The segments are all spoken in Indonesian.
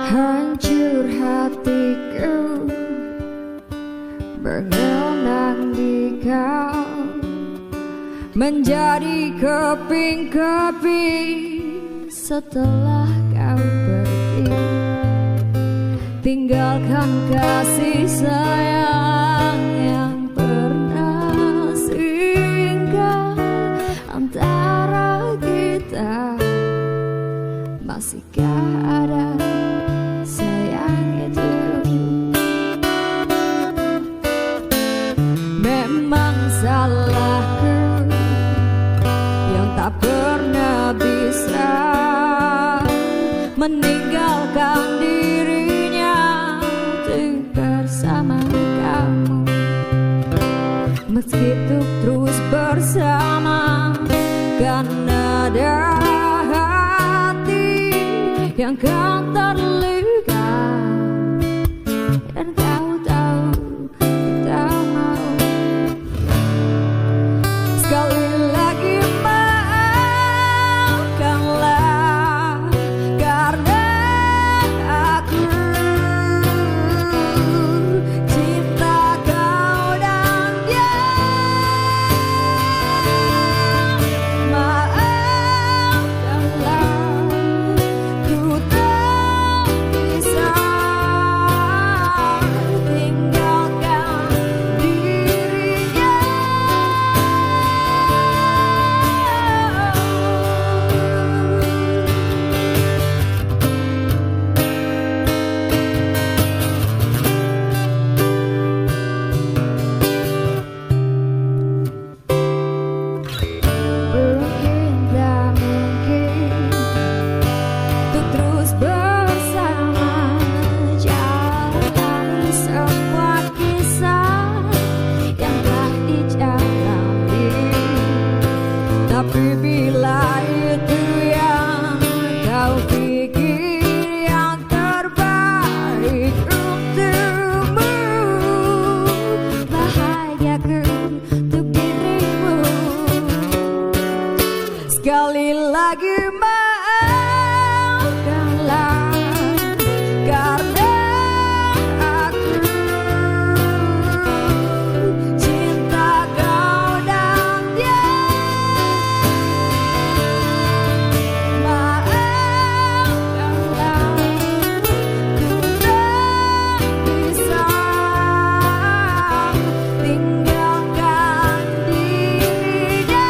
Hancur hatiku bergelang di kau, menjadi keping-keping setelah kau pergi. Tinggalkan kasih sayang yang pernah singgah antara kita. Masihkah ada sayang itu? Memang salahku yang tak pernah bisa meninggalkan dirinya untuk bersama kamu. Meski untuk terus bersama, karena ada hati yang kan terluka, dan kau tahu kita mau. Sekali lagi maafkanlah, karena aku cinta kau dan dia. Maafkanlah, ku tak bisa tinggalkan dirinya. Mungkin tak mungkin untuk terus bersama, jalani semua kisah yang telah dijalani. Tapi bila itu yang kau pikir yang terbaik untukmu, bahagiaku untuk dirimu. Sekali lagi maafkanlah, karena aku cinta kau dan dia. Maafkanlah, ku tak bisa tinggalkan dirinya.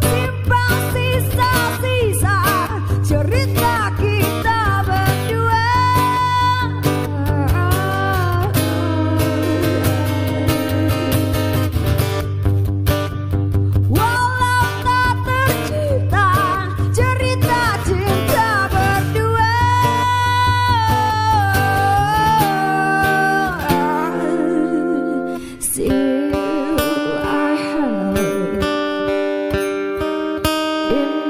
Simpan sisa-sisa cerita kita berdua. Walau tak tercipta cerita cinta berdua, still I have in